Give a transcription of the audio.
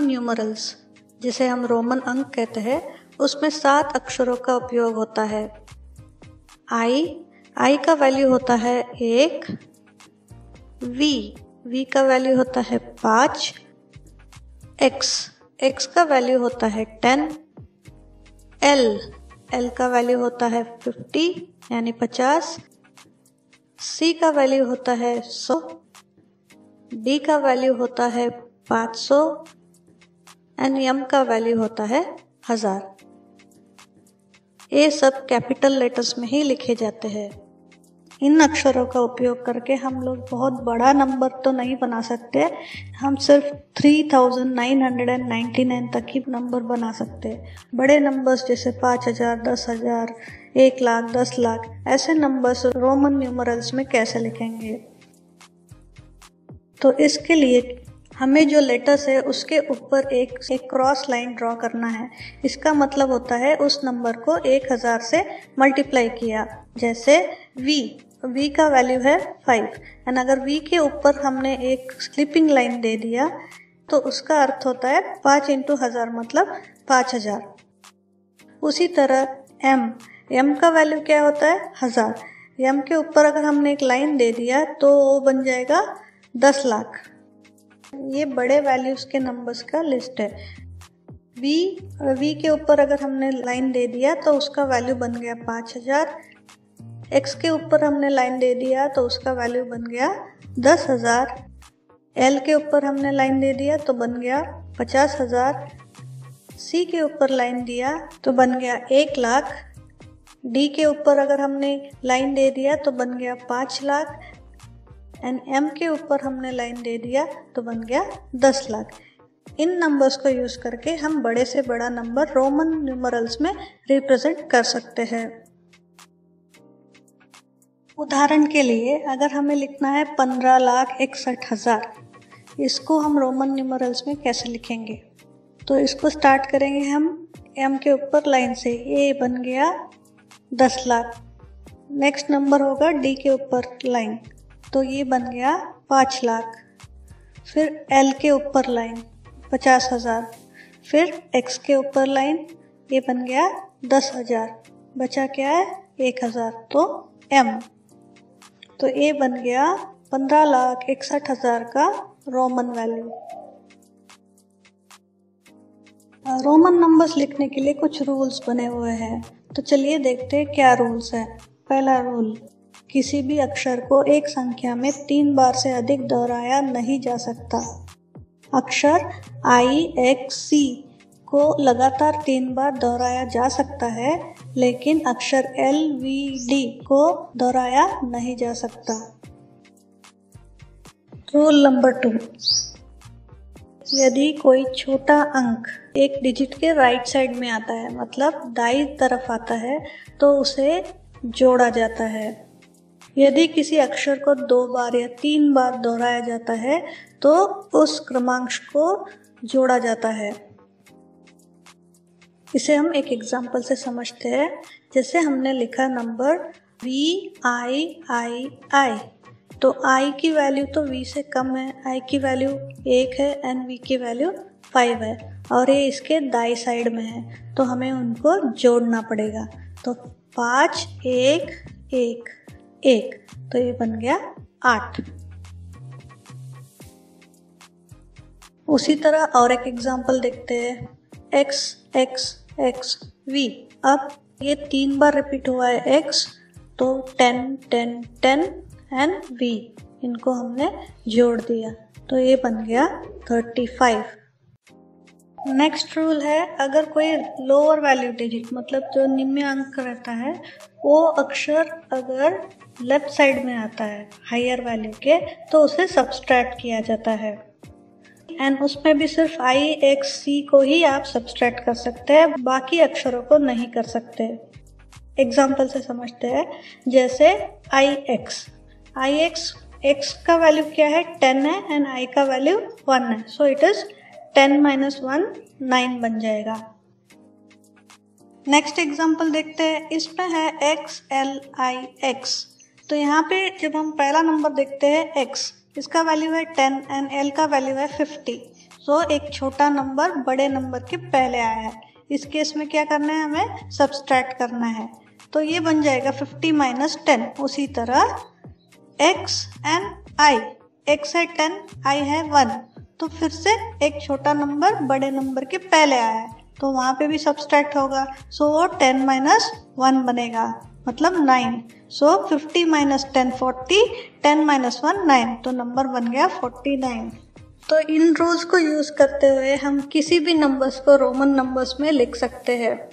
Numerals, जिसे हम Roman अंक कहते हैं, उसमें 7 अक्षरों का उपयोग होता है। आई का वैल्यू होता है 1, वी का वैल्यू होता है 5, एक्स का वैल्यू होता है 10, एल का वैल्यू होता है 50 यानी 50, सी का वैल्यू होता है 100, डी का वैल्यू होता है 500 एंड एम का वैल्यू होता है 1000। ये सब कैपिटल लेटर्स में ही लिखे जाते हैं। इन अक्षरों का उपयोग करके हम लोग बहुत बड़ा नंबर तो नहीं बना सकते, हम सिर्फ 3999 तक ही नंबर बना सकते हैं। बड़े नंबर्स जैसे 5000, 10,000, 1 लाख, 10 लाख, ऐसे नंबर्स रोमन न्यूमरल्स में कैसे लिखेंगे? तो इसके लिए हमें जो लेटर्स है उसके ऊपर एक क्रॉस लाइन ड्रॉ करना है। इसका मतलब होता है उस नंबर को 1000 से मल्टीप्लाई किया। जैसे V का वैल्यू है 5 एंड अगर V के ऊपर हमने एक स्लिपिंग लाइन दे दिया तो उसका अर्थ होता है 5 × 1000 मतलब 5000। उसी तरह M का वैल्यू क्या होता है 1000। M के ऊपर अगर हमने एक लाइन दे दिया तो वो बन जाएगा 10 लाख। ये बड़े वैल्यूज के नंबर्स का लिस्ट है। V के ऊपर अगर हमने लाइन दे दिया तो उसका वैल्यू बन गया 5000। X के ऊपर हमने लाइन दे दिया तो उसका वैल्यू बन गया 10,000। L के ऊपर हमने लाइन दे दिया तो बन गया 50,000। C के ऊपर लाइन दिया तो बन गया 1 लाख। D के ऊपर अगर हमने लाइन दे दिया तो बन गया 5 लाख एंड M के ऊपर हमने लाइन दे दिया तो बन गया 10 लाख। इन नंबर्स को यूज करके हम बड़े से बड़ा नंबर रोमन न्यूमरल्स में रिप्रेजेंट कर सकते हैं। उदाहरण के लिए अगर हमें लिखना है 15,61,000, इसको हम रोमन न्यूमरल्स में कैसे लिखेंगे? तो इसको स्टार्ट करेंगे हम M के ऊपर लाइन से, ये बन गया 10 लाख। नेक्स्ट नंबर होगा D के ऊपर लाइन, तो ये बन गया 5 लाख। फिर L के ऊपर लाइन 50,000, फिर X के ऊपर लाइन, ये बन गया 10,000। बचा क्या है 1000, तो M, तो ये बन गया 15,61,000 का रोमन वैल्यू। रोमन नंबर्स लिखने के लिए कुछ रूल्स बने हुए हैं, तो चलिए देखते हैं क्या रूल्स है। पहला रूल, किसी भी अक्षर को एक संख्या में 3 बार से अधिक दोहराया नहीं जा सकता। अक्षर IXC को लगातार 3 बार दोहराया जा सकता है, लेकिन अक्षर LVD को दोहराया नहीं जा सकता। रूल नंबर 2, यदि कोई छोटा अंक एक डिजिट के राइट साइड में आता है, मतलब दाईं तरफ आता है, तो उसे जोड़ा जाता है। यदि किसी अक्षर को 2 बार या 3 बार दोहराया जाता है तो उस क्रमांक को जोड़ा जाता है। इसे हम एक एग्जाम्पल से समझते हैं। जैसे हमने लिखा नंबर VIII, तो I की वैल्यू तो V से कम है, I की वैल्यू 1 है एंड V की वैल्यू 5 है और ये इसके दाई साइड में है, तो हमें उनको जोड़ना पड़ेगा। तो 5, 1, 1, 1, तो ये बन गया 8। उसी तरह और एक एग्जाम्पल देखते हैं, X, X, X, V। अब ये 3 बार रिपीट हुआ है X, तो 10, 10, 10 एंड V, इनको हमने जोड़ दिया, तो ये बन गया 35। नेक्स्ट रूल है, अगर कोई लोअर वैल्यू डिजिट, मतलब जो निम्न अंक रहता है, वो अक्षर अगर लेफ्ट साइड में आता है हायर वैल्यू के, तो उसे सब्सट्रैक्ट किया जाता है एंड उसमें भी सिर्फ IXC को ही आप सब्सट्रैक्ट कर सकते हैं, बाकी अक्षरों को नहीं कर सकते। एग्जाम्पल से समझते हैं, जैसे IX X का वैल्यू क्या है 10 है एंड I का वैल्यू 1 है, सो इट इज 10 - 1 9 बन जाएगा। नेक्स्ट एग्जाम्पल देखते हैं, इसमें है XLIX। तो यहाँ पे जब हम पहला नंबर देखते हैं X, इसका वैल्यू है 10 एंड L का वैल्यू है 50, सो एक छोटा नंबर बड़े नंबर के पहले आया है। इस केस में क्या करना है, हमें सब्सट्रैक्ट करना है। तो ये बन जाएगा 50 माइनस 10। उसी तरह x एंड i, x है 10, i है 1, तो फिर से एक छोटा नंबर बड़े नंबर के पहले आया है तो वहाँ पे भी सब्सट्रैक्ट होगा। सो वो 10 माइनस 1 बनेगा, मतलब 9। सो 50 माइनस 10 40, 10 माइनस 1 9, तो नंबर बन गया 49। तो इन रूल्स को यूज़ करते हुए हम किसी भी नंबर्स को रोमन नंबर्स में लिख सकते हैं।